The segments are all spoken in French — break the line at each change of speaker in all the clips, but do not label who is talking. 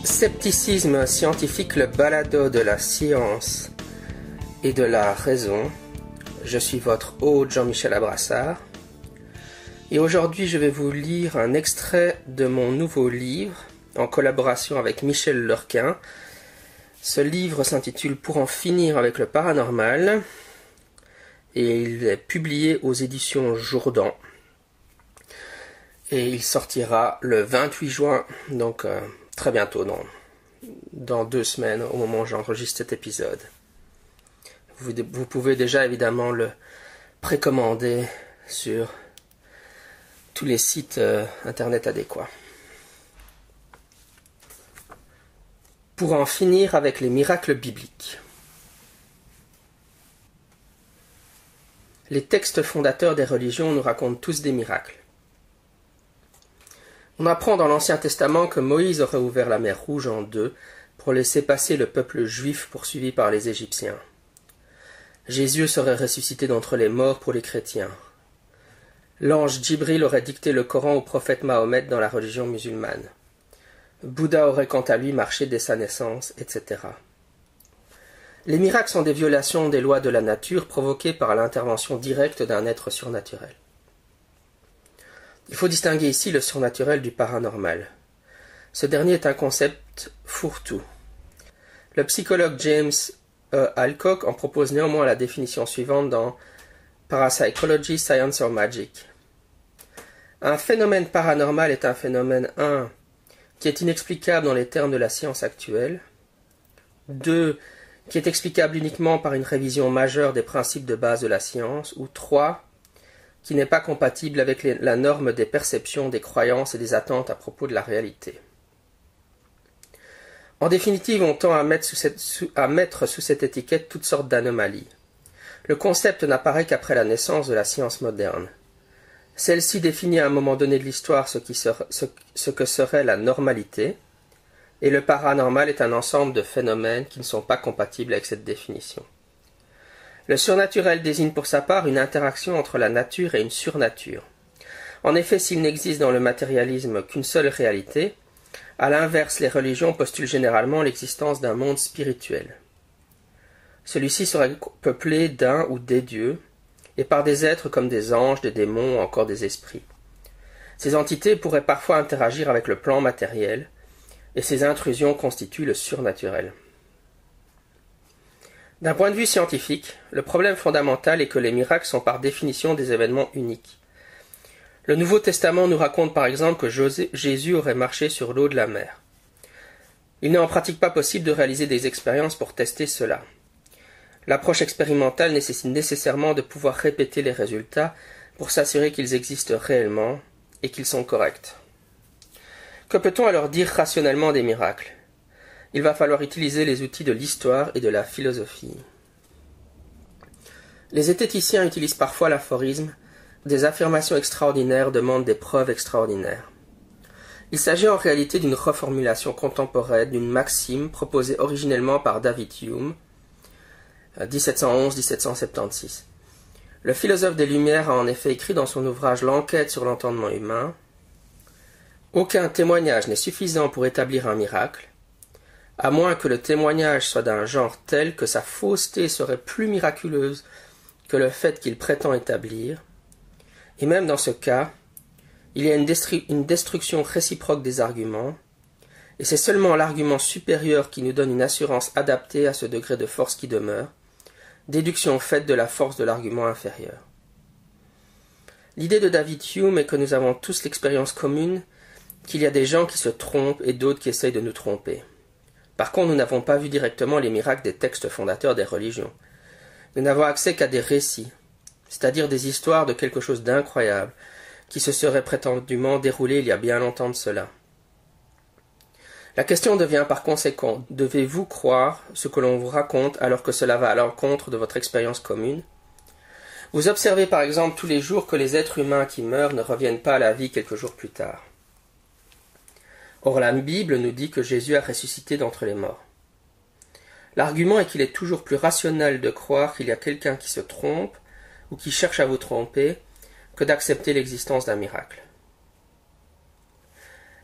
Scepticisme scientifique, le balado de la science et de la raison. Je suis votre hôte Jean-Michel Abrassard. Et aujourd'hui, je vais vous lire un extrait de mon nouveau livre en collaboration avec Michel Lurquin. Ce livre s'intitule « Pour en finir avec le paranormal » et il est publié aux éditions Jourdan. Et il sortira le 28 juin, donc très bientôt, dans 2 semaines, au moment où j'enregistre cet épisode. Vous pouvez déjà évidemment le précommander sur tous les sites internet adéquats. Pour en finir avec les miracles bibliques. Les textes fondateurs des religions nous racontent tous des miracles. On apprend dans l'Ancien Testament que Moïse aurait ouvert la mer Rouge en deux pour laisser passer le peuple juif poursuivi par les Égyptiens. Jésus serait ressuscité d'entre les morts pour les chrétiens. L'ange Djibril aurait dicté le Coran au prophète Mahomet dans la religion musulmane. Bouddha aurait quant à lui marché dès sa naissance, etc. Les miracles sont des violations des lois de la nature provoquées par l'intervention directe d'un être surnaturel. Il faut distinguer ici le surnaturel du paranormal. Ce dernier est un concept fourre-tout. Le psychologue James Alcock en propose néanmoins la définition suivante dans Parapsychology, Science or Magic. Un phénomène paranormal est un phénomène 1. Qui est inexplicable dans les termes de la science actuelle, 2. Qui est explicable uniquement par une révision majeure des principes de base de la science, ou 3. Qui n'est pas compatible avec la norme des perceptions, des croyances et des attentes à propos de la réalité. En définitive, on tend à mettre sous cette étiquette toutes sortes d'anomalies. Le concept n'apparaît qu'après la naissance de la science moderne. Celle-ci définit à un moment donné de l'histoire ce que serait la normalité, et le paranormal est un ensemble de phénomènes qui ne sont pas compatibles avec cette définition. Le surnaturel désigne pour sa part une interaction entre la nature et une surnature. En effet, s'il n'existe dans le matérialisme qu'une seule réalité, à l'inverse, les religions postulent généralement l'existence d'un monde spirituel. Celui-ci serait peuplé d'un ou des dieux, et par des êtres comme des anges, des démons ou encore des esprits. Ces entités pourraient parfois interagir avec le plan matériel, et ces intrusions constituent le surnaturel. D'un point de vue scientifique, le problème fondamental est que les miracles sont par définition des événements uniques. Le Nouveau Testament nous raconte par exemple que Jésus aurait marché sur l'eau de la mer. Il n'est en pratique pas possible de réaliser des expériences pour tester cela. L'approche expérimentale nécessite nécessairement de pouvoir répéter les résultats pour s'assurer qu'ils existent réellement et qu'ils sont corrects. Que peut-on alors dire rationnellement des miracles ? Il va falloir utiliser les outils de l'histoire et de la philosophie. Les zététiciens utilisent parfois l'aphorisme « des affirmations extraordinaires demandent des preuves extraordinaires ». Il s'agit en réalité d'une reformulation contemporaine d'une maxime proposée originellement par David Hume, 1711-1776. Le philosophe des Lumières a en effet écrit dans son ouvrage L'enquête sur l'entendement humain « Aucun témoignage n'est suffisant pour établir un miracle, à moins que le témoignage soit d'un genre tel que sa fausseté serait plus miraculeuse que le fait qu'il prétend établir, et même dans ce cas, il y a une destruction réciproque des arguments, et c'est seulement l'argument supérieur qui nous donne une assurance adaptée à ce degré de force qui demeure, déduction faite de la force de l'argument inférieur. L'idée de David Hume est que nous avons tous l'expérience commune qu'il y a des gens qui se trompent et d'autres qui essayent de nous tromper. Par contre, nous n'avons pas vu directement les miracles des textes fondateurs des religions. Nous n'avons accès qu'à des récits, c'est-à-dire des histoires de quelque chose d'incroyable, qui se serait prétendument déroulé il y a bien longtemps de cela. La question devient par conséquent, devez-vous croire ce que l'on vous raconte alors que cela va à l'encontre de votre expérience commune ? Vous observez par exemple tous les jours que les êtres humains qui meurent ne reviennent pas à la vie quelques jours plus tard. Or la Bible nous dit que Jésus a ressuscité d'entre les morts. L'argument est qu'il est toujours plus rationnel de croire qu'il y a quelqu'un qui se trompe ou qui cherche à vous tromper que d'accepter l'existence d'un miracle.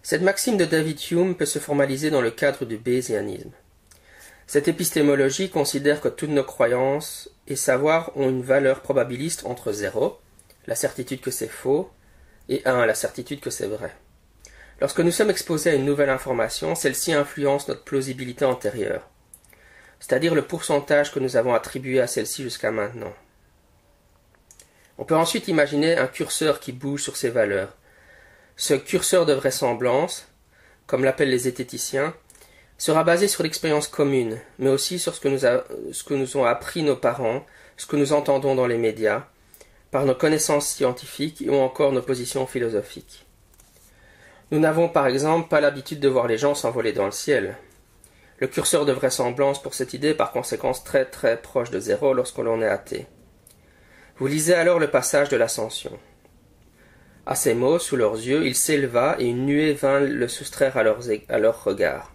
Cette maxime de David Hume peut se formaliser dans le cadre du bayésianisme. Cette épistémologie considère que toutes nos croyances et savoirs ont une valeur probabiliste entre 0, la certitude que c'est faux, et 1, la certitude que c'est vrai. Lorsque nous sommes exposés à une nouvelle information, celle-ci influence notre plausibilité antérieure, c'est-à-dire le pourcentage que nous avons attribué à celle-ci jusqu'à maintenant. On peut ensuite imaginer un curseur qui bouge sur ces valeurs. Ce curseur de vraisemblance, comme l'appellent les zététiciens, sera basé sur l'expérience commune, mais aussi sur ce que nous ont appris nos parents, ce que nous entendons dans les médias, par nos connaissances scientifiques ou encore nos positions philosophiques. Nous n'avons par exemple pas l'habitude de voir les gens s'envoler dans le ciel. Le curseur de vraisemblance pour cette idée est par conséquent très très proche de 0 lorsque l'on est athée. Vous lisez alors le passage de l'Ascension. À ces mots, sous leurs yeux, il s'éleva et une nuée vint le soustraire à leur regard.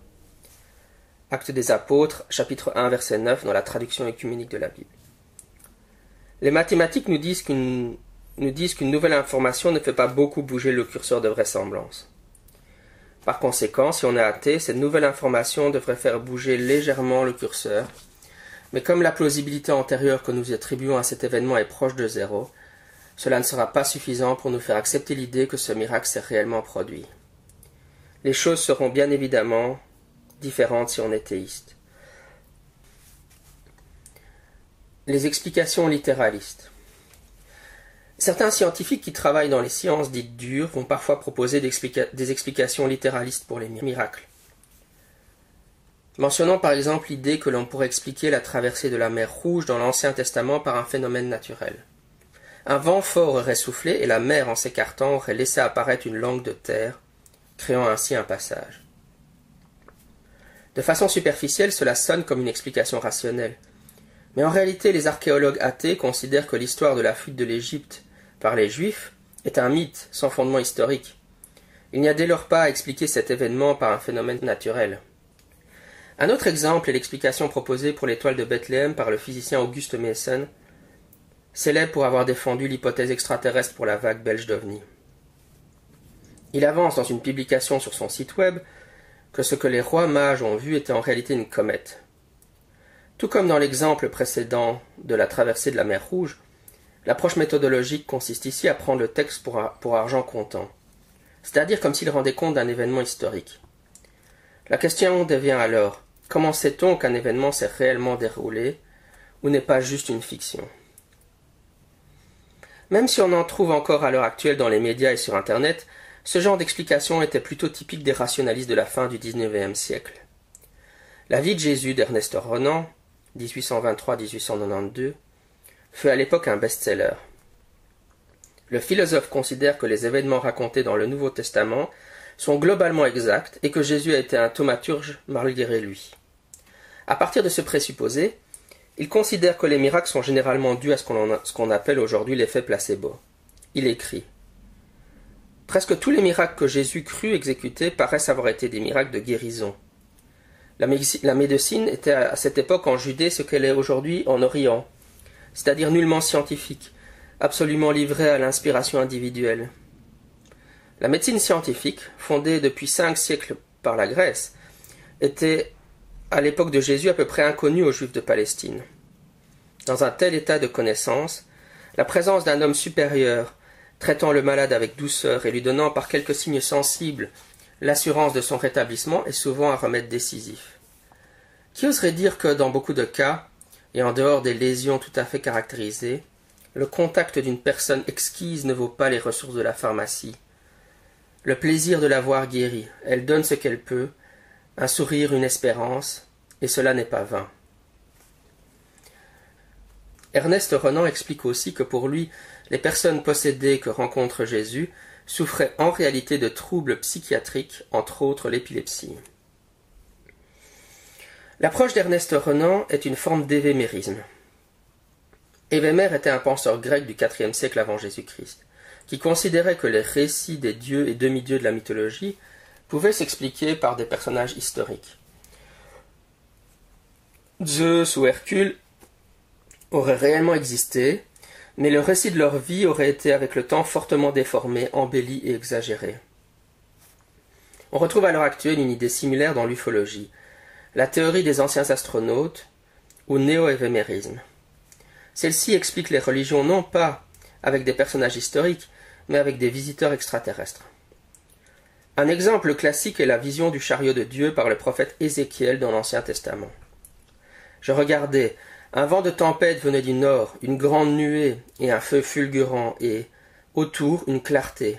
Actes des Apôtres, chapitre 1, verset 9, dans la traduction œcuménique de la Bible. Les mathématiques nous disent qu'une nouvelle information ne fait pas beaucoup bouger le curseur de vraisemblance. Par conséquent, si on est athée, cette nouvelle information devrait faire bouger légèrement le curseur, mais comme la plausibilité antérieure que nous attribuons à cet événement est proche de 0, cela ne sera pas suffisant pour nous faire accepter l'idée que ce miracle s'est réellement produit. Les choses seront bien évidemment différentes si on est théiste. Les explications littéralistes. Certains scientifiques qui travaillent dans les sciences dites dures vont parfois proposer des explications littéralistes pour les miracles. Mentionnons par exemple l'idée que l'on pourrait expliquer la traversée de la mer Rouge dans l'Ancien Testament par un phénomène naturel. Un vent fort aurait soufflé et la mer, en s'écartant, aurait laissé apparaître une langue de terre, créant ainsi un passage. De façon superficielle, cela sonne comme une explication rationnelle. Mais en réalité, les archéologues athées considèrent que l'histoire de la fuite de l'Égypte par les Juifs est un mythe sans fondement historique. Il n'y a dès lors pas à expliquer cet événement par un phénomène naturel. Un autre exemple est l'explication proposée pour l'étoile de Bethléem par le physicien Auguste Mason, célèbre pour avoir défendu l'hypothèse extraterrestre pour la vague belge d'OVNI. Il avance dans une publication sur son site web que ce que les rois mages ont vu était en réalité une comète. Tout comme dans l'exemple précédent de la traversée de la mer Rouge, l'approche méthodologique consiste ici à prendre le texte pour argent comptant, c'est-à-dire comme s'il rendait compte d'un événement historique. La question devient alors, comment sait-on qu'un événement s'est réellement déroulé ou n'est pas juste une fiction ? Même si on en trouve encore à l'heure actuelle dans les médias et sur Internet, ce genre d'explication était plutôt typique des rationalistes de la fin du XIXe siècle. La vie de Jésus d'Ernest Renan, 1823-1892, fut à l'époque un best-seller. Le philosophe considère que les événements racontés dans le Nouveau Testament sont globalement exacts et que Jésus a été un thaumaturge malgré lui. À partir de ce présupposé, il considère que les miracles sont généralement dus à ce qu'on appelle aujourd'hui l'effet placebo. Il écrit « Presque tous les miracles que Jésus crut exécuter paraissent avoir été des miracles de guérison. La médecine était à cette époque en Judée ce qu'elle est aujourd'hui en Orient, c'est-à-dire nullement scientifique, absolument livrée à l'inspiration individuelle. La médecine scientifique, fondée depuis 5 siècles par la Grèce, était à l'époque de Jésus à peu près inconnue aux Juifs de Palestine. Dans un tel état de connaissance, la présence d'un homme supérieur, traitant le malade avec douceur et lui donnant par quelques signes sensibles l'assurance de son rétablissement est souvent un remède décisif. Qui oserait dire que, dans beaucoup de cas, et en dehors des lésions tout à fait caractérisées, le contact d'une personne exquise ne vaut pas les ressources de la pharmacie. Le plaisir de la voir guérie, elle donne ce qu'elle peut, un sourire, une espérance, et cela n'est pas vain. Ernest Renan explique aussi que pour lui, les personnes possédées que rencontre Jésus souffraient en réalité de troubles psychiatriques, entre autres l'épilepsie. L'approche d'Ernest Renan est une forme d'évémérisme. Évémère était un penseur grec du IVe siècle avant Jésus-Christ, qui considérait que les récits des dieux et demi-dieux de la mythologie pouvaient s'expliquer par des personnages historiques. Zeus ou Hercule auraient réellement existé, mais le récit de leur vie aurait été avec le temps fortement déformé, embelli et exagéré. On retrouve à l'heure actuelle une idée similaire dans l'ufologie, la théorie des anciens astronautes ou néo-évémérisme. Celle-ci explique les religions non pas avec des personnages historiques, mais avec des visiteurs extraterrestres. Un exemple classique est la vision du chariot de Dieu par le prophète Ézéchiel dans l'Ancien Testament. Je regardais, un vent de tempête venait du nord, une grande nuée et un feu fulgurant, et, autour, une clarté.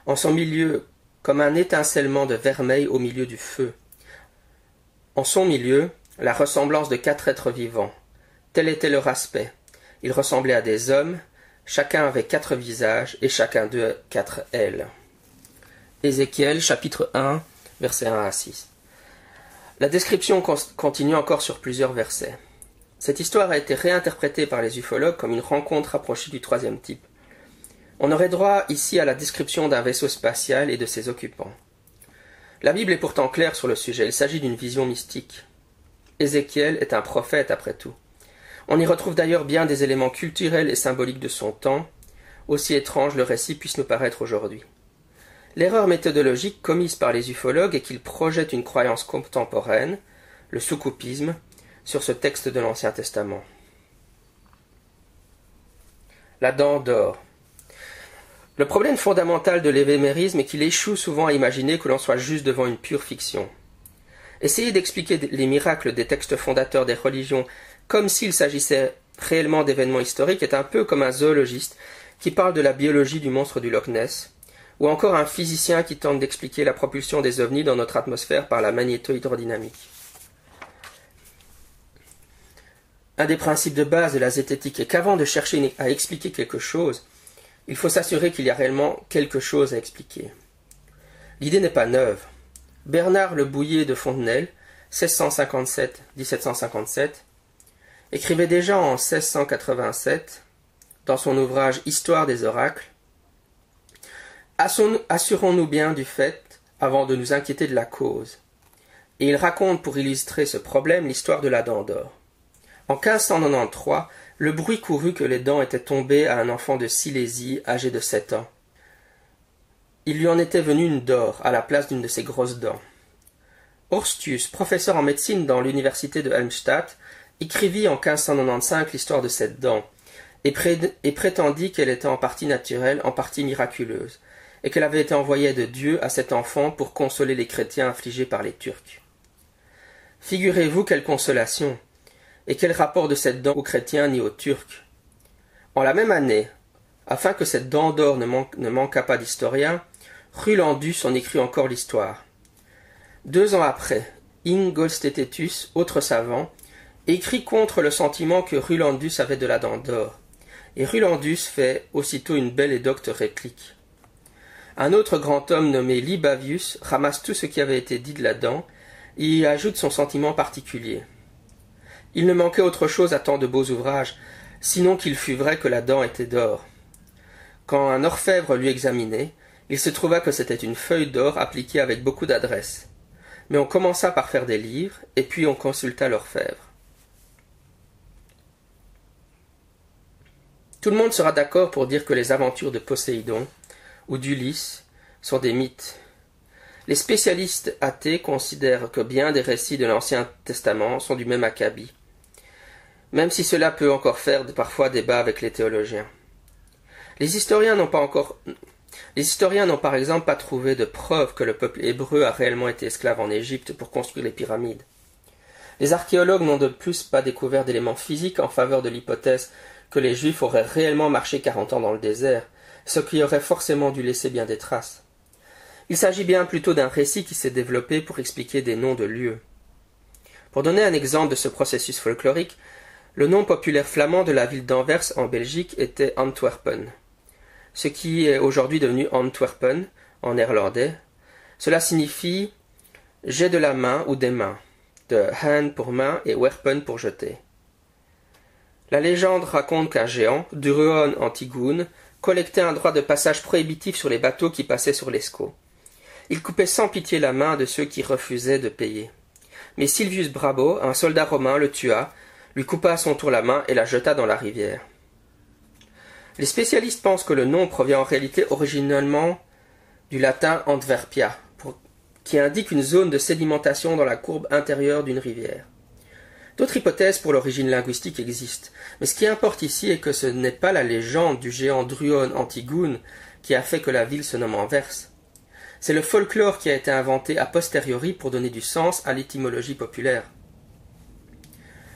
En son milieu, comme un étincellement de vermeil au milieu du feu. En son milieu, la ressemblance de 4 êtres vivants. Tel était leur aspect. Ils ressemblaient à des hommes, chacun avait 4 visages, et chacun d'eux 4 ailes. Ézéchiel, chapitre 1, versets 1 à 6. La description continue encore sur plusieurs versets. Cette histoire a été réinterprétée par les ufologues comme une rencontre rapprochée du 3e type. On aurait droit ici à la description d'un vaisseau spatial et de ses occupants. La Bible est pourtant claire sur le sujet, il s'agit d'une vision mystique. Ézéchiel est un prophète après tout. On y retrouve d'ailleurs bien des éléments culturels et symboliques de son temps, aussi étrange le récit puisse nous paraître aujourd'hui. L'erreur méthodologique commise par les ufologues est qu'ils projettent une croyance contemporaine, le soukoupisme, sur ce texte de l'Ancien Testament. La dent d'or. Le problème fondamental de l'évémérisme est qu'il échoue souvent à imaginer que l'on soit juste devant une pure fiction. Essayer d'expliquer les miracles des textes fondateurs des religions comme s'il s'agissait réellement d'événements historiques est un peu comme un zoologiste qui parle de la biologie du monstre du Loch Ness, ou encore un physicien qui tente d'expliquer la propulsion des ovnis dans notre atmosphère par la magnéto-hydrodynamique. Un des principes de base de la zététique est qu'avant de chercher à expliquer quelque chose, il faut s'assurer qu'il y a réellement quelque chose à expliquer. L'idée n'est pas neuve. Bernard Le Bouillet de Fontenelle, 1657-1757, écrivait déjà en 1687, dans son ouvrage Histoire des oracles, « Assurons-nous bien du fait avant de nous inquiéter de la cause. » Et il raconte pour illustrer ce problème l'histoire de la dent d'or. En 1593, le bruit courut que les dents étaient tombées à un enfant de Silésie âgé de 7 ans. Il lui en était venu une d'or à la place d'une de ses grosses dents. Horstius, professeur en médecine dans l'université de Helmstadt, écrivit en 1595 l'histoire de cette dent et prétendit qu'elle était en partie naturelle, en partie miraculeuse, et qu'elle avait été envoyée de Dieu à cet enfant pour consoler les chrétiens affligés par les Turcs. Figurez-vous quelle consolation! Et quel rapport de cette dent aux chrétiens ni aux Turcs? En la même année, afin que cette dent d'or ne manquât pas d'historiens, Rulandus en écrit encore l'histoire. 2 ans après, Ingolstétus, autre savant, écrit contre le sentiment que Rulandus avait de la dent d'or, et Rulandus fait aussitôt une belle et docte réplique. Un autre grand homme nommé Libavius ramasse tout ce qui avait été dit de la dent, et y ajoute son sentiment particulier. Il ne manquait autre chose à tant de beaux ouvrages, sinon qu'il fût vrai que la dent était d'or. Quand un orfèvre l'eut examinée, il se trouva que c'était une feuille d'or appliquée avec beaucoup d'adresse. Mais on commença par faire des livres, et puis on consulta l'orfèvre. Tout le monde sera d'accord pour dire que les aventures de Poséidon ou d'Ulysse sont des mythes. Les spécialistes athées considèrent que bien des récits de l'Ancien Testament sont du même acabit, même si cela peut encore faire parfois débat avec les théologiens. Les historiens n'ont par exemple pas trouvé de preuve que le peuple hébreu a réellement été esclave en Égypte pour construire les pyramides. Les archéologues n'ont de plus pas découvert d'éléments physiques en faveur de l'hypothèse que les Juifs auraient réellement marché 40 ans dans le désert, ce qui aurait forcément dû laisser bien des traces. Il s'agit bien plutôt d'un récit qui s'est développé pour expliquer des noms de lieux. Pour donner un exemple de ce processus folklorique, le nom populaire flamand de la ville d'Anvers en Belgique était Antwerpen. Ce qui est aujourd'hui devenu Antwerpen en néerlandais. Cela signifie « jet de la main » ou « des mains », de « hand » pour main et « werpen » pour jeter. La légende raconte qu'un géant, Duruon Antigoon, collectait un droit de passage prohibitif sur les bateaux qui passaient sur l'Escaut. Il coupait sans pitié la main de ceux qui refusaient de payer. Mais Silvius Brabo, un soldat romain, le tua, lui coupa à son tour la main et la jeta dans la rivière. Les spécialistes pensent que le nom provient en réalité originellement du latin Antwerpia, qui indique une zone de sédimentation dans la courbe intérieure d'une rivière. D'autres hypothèses pour l'origine linguistique existent, mais ce qui importe ici est que ce n'est pas la légende du géant Druon Antigone qui a fait que la ville se nomme Anvers. C'est le folklore qui a été inventé a posteriori pour donner du sens à l'étymologie populaire.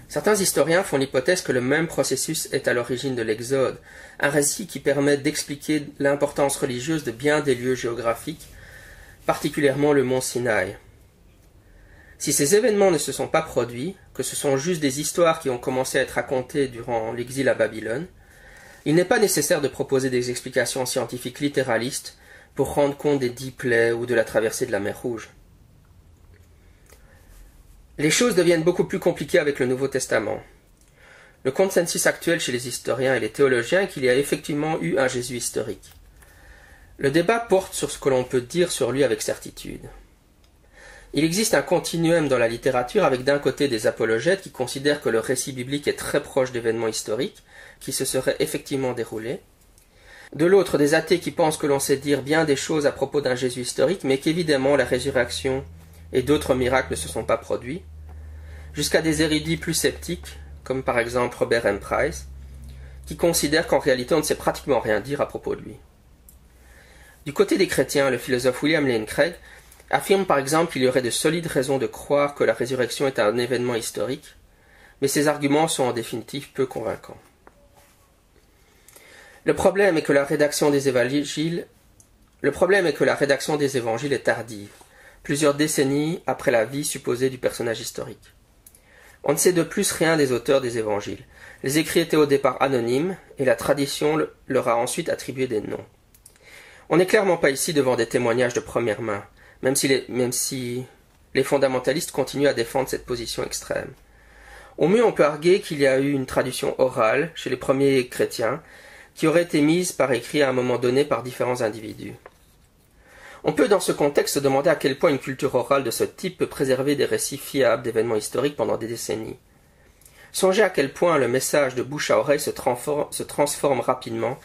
Certains historiens font l'hypothèse que le même processus est à l'origine de l'Exode, un récit qui permet d'expliquer l'importance religieuse de bien des lieux géographiques, particulièrement le mont Sinaï. Si ces événements ne se sont pas produits, que ce sont juste des histoires qui ont commencé à être racontées durant l'exil à Babylone, il n'est pas nécessaire de proposer des explications scientifiques littéralistes pour rendre compte des 10 plaies ou de la traversée de la mer Rouge. Les choses deviennent beaucoup plus compliquées avec le Nouveau Testament. Le consensus actuel chez les historiens et les théologiens est qu'il y a effectivement eu un Jésus historique. Le débat porte sur ce que l'on peut dire sur lui avec certitude. Il existe un continuum dans la littérature avec d'un côté des apologètes qui considèrent que le récit biblique est très proche d'événements historiques qui se seraient effectivement déroulés, de l'autre des athées qui pensent que l'on sait dire bien des choses à propos d'un Jésus historique mais qu'évidemment la résurrection et d'autres miracles ne se sont pas produits, jusqu'à des érudits plus sceptiques, comme par exemple Robert M. Price, qui considèrent qu'en réalité on ne sait pratiquement rien dire à propos de lui. Du côté des chrétiens, le philosophe William Lane Craig affirme par exemple qu'il y aurait de solides raisons de croire que la résurrection est un événement historique, mais ces arguments sont en définitive peu convaincants. Le problème est que la rédaction des évangiles est tardive, plusieurs décennies après la vie supposée du personnage historique. On ne sait de plus rien des auteurs des évangiles. Les écrits étaient au départ anonymes, et la tradition leur a ensuite attribué des noms. On n'est clairement pas ici devant des témoignages de première main, même si les fondamentalistes continuent à défendre cette position extrême. Au mieux, on peut arguer qu'il y a eu une tradition orale chez les premiers chrétiens qui aurait été mise par écrit à un moment donné par différents individus. On peut dans ce contexte se demander à quel point une culture orale de ce type peut préserver des récits fiables d'événements historiques pendant des décennies. Songez à quel point le message de bouche à oreille se transforme rapidement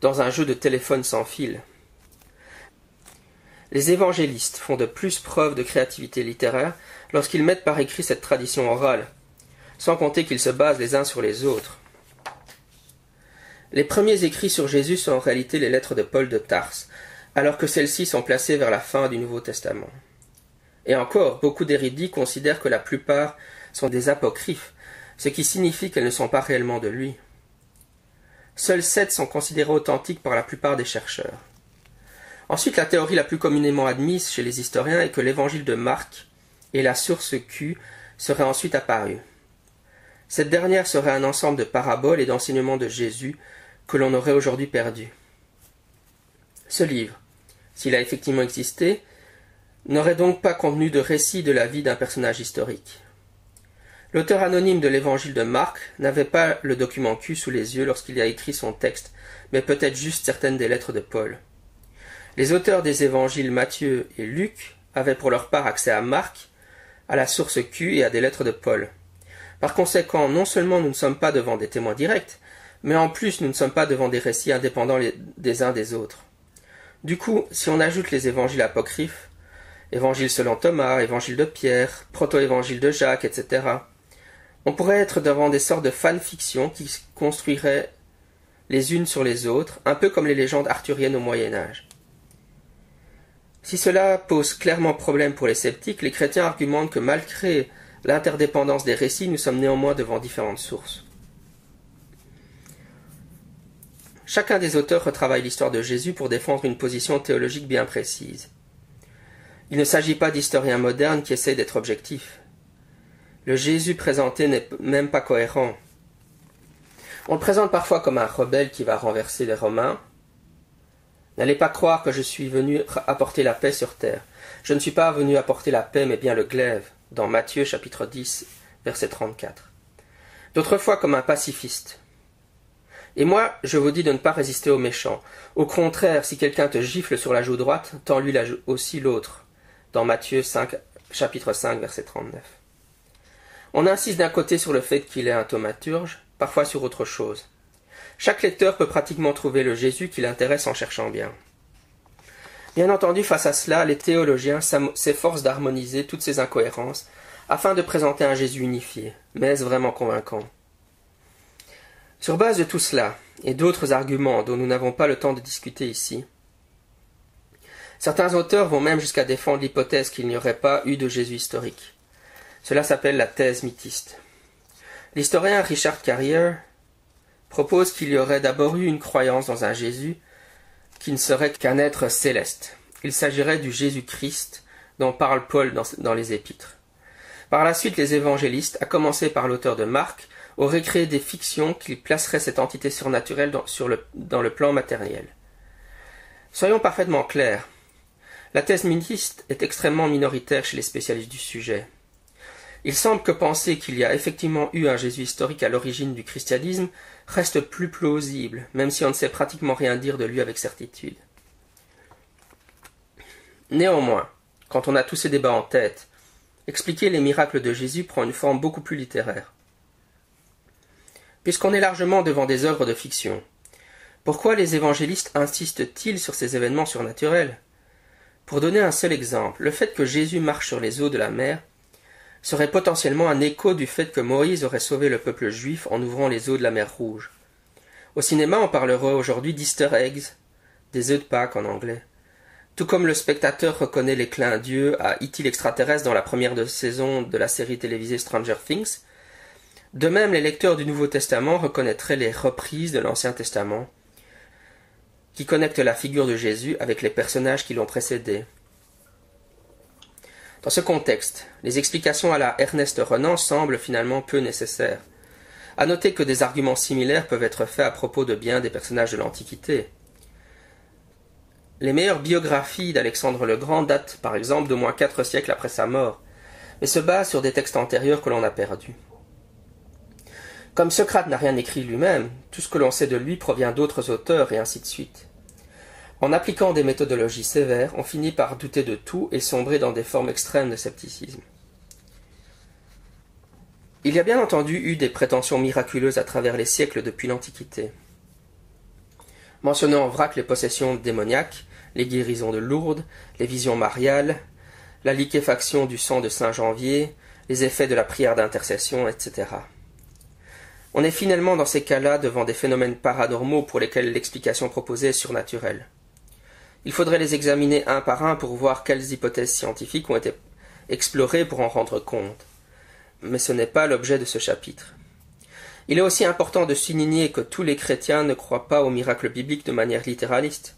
dans un jeu de téléphone sans fil. Les évangélistes font de plus preuve de créativité littéraire lorsqu'ils mettent par écrit cette tradition orale, sans compter qu'ils se basent les uns sur les autres. Les premiers écrits sur Jésus sont en réalité les lettres de Paul de Tarse, alors que celles-ci sont placées vers la fin du Nouveau Testament. Et encore, beaucoup d'érudits considèrent que la plupart sont des apocryphes, ce qui signifie qu'elles ne sont pas réellement de lui. Seuls 7 sont considérés authentiques par la plupart des chercheurs. Ensuite, la théorie la plus communément admise chez les historiens est que l'évangile de Marc et la source Q seraient ensuite apparus. Cette dernière serait un ensemble de paraboles et d'enseignements de Jésus que l'on aurait aujourd'hui perdus. Ce livre, s'il a effectivement existé, n'aurait donc pas contenu de récit de la vie d'un personnage historique. L'auteur anonyme de l'évangile de Marc n'avait pas le document Q sous les yeux lorsqu'il a écrit son texte, mais peut-être juste certaines des lettres de Paul. Les auteurs des évangiles Matthieu et Luc avaient pour leur part accès à Marc, à la source Q et à des lettres de Paul. Par conséquent, non seulement nous ne sommes pas devant des témoins directs, mais en plus nous ne sommes pas devant des récits indépendants des uns des autres. Du coup, si on ajoute les évangiles apocryphes, évangile selon Thomas, évangile de Pierre, proto-évangile de Jacques, etc., on pourrait être devant des sortes de fanfictions qui se construiraient les unes sur les autres, un peu comme les légendes arthuriennes au Moyen-Âge. Si cela pose clairement problème pour les sceptiques, les chrétiens argumentent que malgré l'interdépendance des récits, nous sommes néanmoins devant différentes sources. Chacun des auteurs retravaille l'histoire de Jésus pour défendre une position théologique bien précise. Il ne s'agit pas d'historiens modernes qui essayent d'être objectifs. Le Jésus présenté n'est même pas cohérent. On le présente parfois comme un rebelle qui va renverser les Romains. N'allez pas croire que je suis venu apporter la paix sur terre. Je ne suis pas venu apporter la paix, mais bien le glaive, dans Matthieu chapitre 10, verset 34. D'autres fois comme un pacifiste. Et moi, je vous dis de ne pas résister aux méchants. Au contraire, si quelqu'un te gifle sur la joue droite, tends-lui aussi l'autre, dans Matthieu 5, chapitre 5, verset 39. On insiste d'un côté sur le fait qu'il est un thaumaturge, parfois sur autre chose. Chaque lecteur peut pratiquement trouver le Jésus qui l'intéresse en cherchant bien. Bien entendu, face à cela, les théologiens s'efforcent d'harmoniser toutes ces incohérences afin de présenter un Jésus unifié. Mais est-ce vraiment convaincant? Sur base de tout cela, et d'autres arguments dont nous n'avons pas le temps de discuter ici, certains auteurs vont même jusqu'à défendre l'hypothèse qu'il n'y aurait pas eu de Jésus historique. Cela s'appelle la thèse mythiste. L'historien Richard Carrier propose qu'il y aurait d'abord eu une croyance dans un Jésus qui ne serait qu'un être céleste. Il s'agirait du Jésus-Christ dont parle Paul dans les Épîtres. Par la suite, les évangélistes, à commencer par l'auteur de Marc, auraient créé des fictions qui placeraient cette entité surnaturelle dans le plan matériel. Soyons parfaitement clairs, la thèse mythiste est extrêmement minoritaire chez les spécialistes du sujet. Il semble que penser qu'il y a effectivement eu un Jésus historique à l'origine du christianisme reste plus plausible, même si on ne sait pratiquement rien dire de lui avec certitude. Néanmoins, quand on a tous ces débats en tête, expliquer les miracles de Jésus prend une forme beaucoup plus littéraire. Puisqu'on est largement devant des œuvres de fiction, pourquoi les évangélistes insistent-ils sur ces événements surnaturels? Pour donner un seul exemple, le fait que Jésus marche sur les eaux de la mer serait potentiellement un écho du fait que Moïse aurait sauvé le peuple juif en ouvrant les eaux de la mer Rouge. Au cinéma, on parlerait aujourd'hui d'Easter eggs, des œufs de Pâques en anglais. Tout comme le spectateur reconnaît les clins d'yeux à E.T. l'extraterrestre dans la première saison de la série télévisée Stranger Things, de même les lecteurs du Nouveau Testament reconnaîtraient les reprises de l'Ancien Testament, qui connectent la figure de Jésus avec les personnages qui l'ont précédé. Dans ce contexte, les explications à la Ernest Renan semblent finalement peu nécessaires. À noter que des arguments similaires peuvent être faits à propos de bien des personnages de l'Antiquité. Les meilleures biographies d'Alexandre le Grand datent par exemple d'au moins 4 siècles après sa mort, mais se basent sur des textes antérieurs que l'on a perdus. Comme Socrate n'a rien écrit lui-même, tout ce que l'on sait de lui provient d'autres auteurs et ainsi de suite. En appliquant des méthodologies sévères, on finit par douter de tout et sombrer dans des formes extrêmes de scepticisme. Il y a bien entendu eu des prétentions miraculeuses à travers les siècles depuis l'Antiquité. Mentionnons en vrac les possessions démoniaques, les guérisons de Lourdes, les visions mariales, la liquéfaction du sang de Saint Janvier, les effets de la prière d'intercession, etc. On est finalement dans ces cas-là devant des phénomènes paranormaux pour lesquels l'explication proposée est surnaturelle. Il faudrait les examiner un par un pour voir quelles hypothèses scientifiques ont été explorées pour en rendre compte. Mais ce n'est pas l'objet de ce chapitre. Il est aussi important de souligner que tous les chrétiens ne croient pas aux miracles bibliques de manière littéraliste.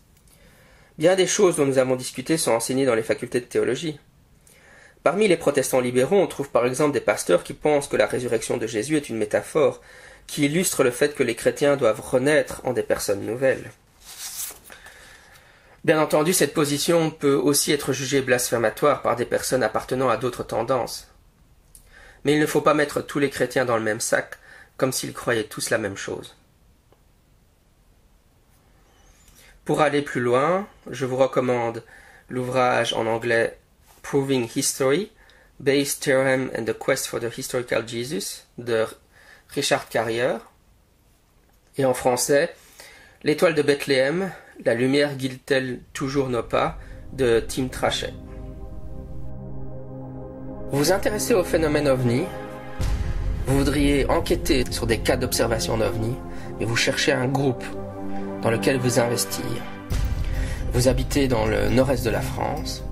Bien des choses dont nous avons discuté sont enseignées dans les facultés de théologie. Parmi les protestants libéraux, on trouve par exemple des pasteurs qui pensent que la résurrection de Jésus est une métaphore, qui illustre le fait que les chrétiens doivent renaître en des personnes nouvelles. Bien entendu, cette position peut aussi être jugée blasphématoire par des personnes appartenant à d'autres tendances. Mais il ne faut pas mettre tous les chrétiens dans le même sac, comme s'ils croyaient tous la même chose. Pour aller plus loin, je vous recommande l'ouvrage en anglais Proving History, Bayes' Theorem and the Quest for the Historical Jesus de Richard Carrier, et en français L'étoile de Bethléem, la lumière guide-t-elle toujours nos pas de Tim Trachet. Vous vous intéressez au phénomène OVNI, vous voudriez enquêter sur des cas d'observation d'OVNI, mais vous cherchez un groupe dans lequel vous investir. Vous habitez dans le nord-est de la France,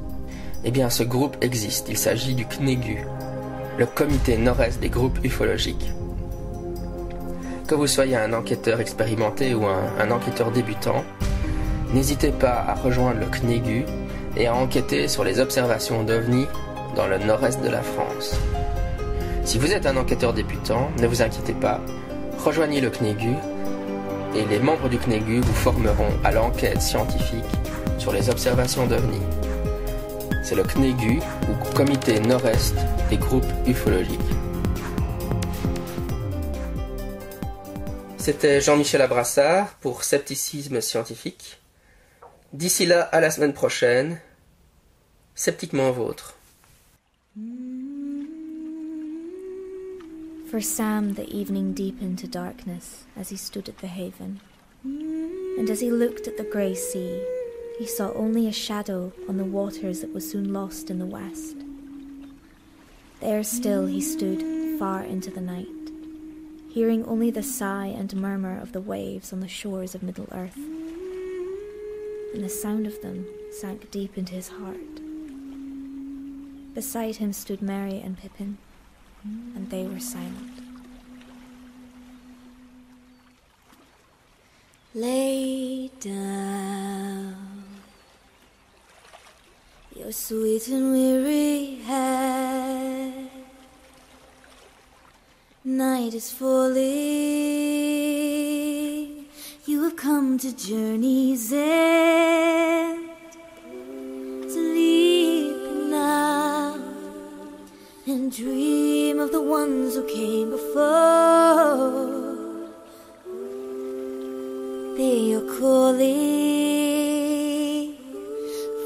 eh bien ce groupe existe, il s'agit du CNEGU, le comité nord-est des groupes ufologiques. Que vous soyez un enquêteur expérimenté ou un enquêteur débutant, n'hésitez pas à rejoindre le CNEGU et à enquêter sur les observations d'OVNI dans le nord-est de la France. Si vous êtes un enquêteur débutant, ne vous inquiétez pas, rejoignez le CNEGU et les membres du CNEGU vous formeront à l'enquête scientifique sur les observations d'OVNI. C'est le CNEGU, ou Comité Nord-Est des groupes ufologiques. C'était Jean-Michel Abrassard pour Scepticisme scientifique. D'ici là, à la semaine prochaine, sceptiquement vôtre.
For Sam the evening deepened to darkness as he stood at the haven, and as he looked at the grey sea, he saw only a shadow on the waters that was soon lost in the west. There still he stood far into the night, hearing only the sigh and murmur of the waves on the shores of Middle-earth, and the sound of them sank deep into his heart. Beside him stood Merry and Pippin, and they were silent.
Lay down your sweet and weary head. Night is falling. You have come to journey's end. Sleep now and dream of the ones who came before. They are calling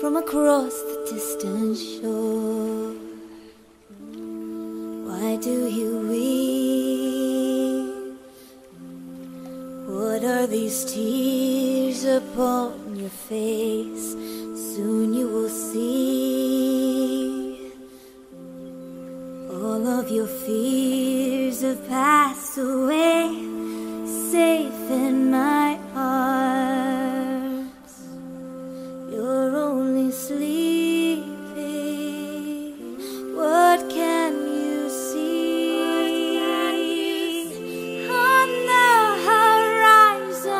from across the distant shore. Why do you weep? What are these tears upon your face? Soon you will see. All of your fears have passed away, safe in my arms. You're only sleeping. What can you see? On the horizon,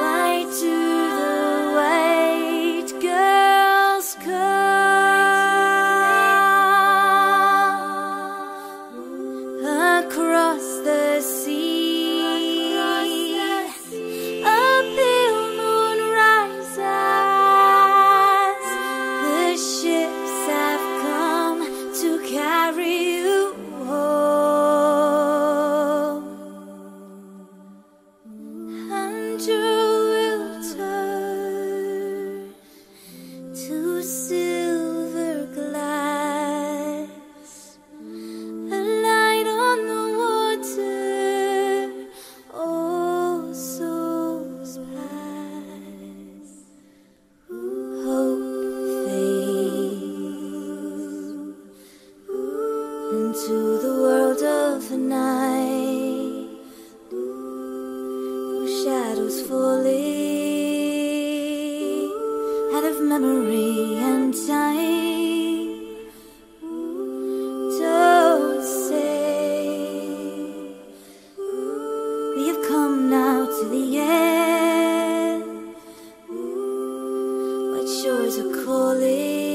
right to the white girls come across the sea. Into the world of the night, shadows falling out of memory and time. Don't say we have come now to the end. White shores are calling.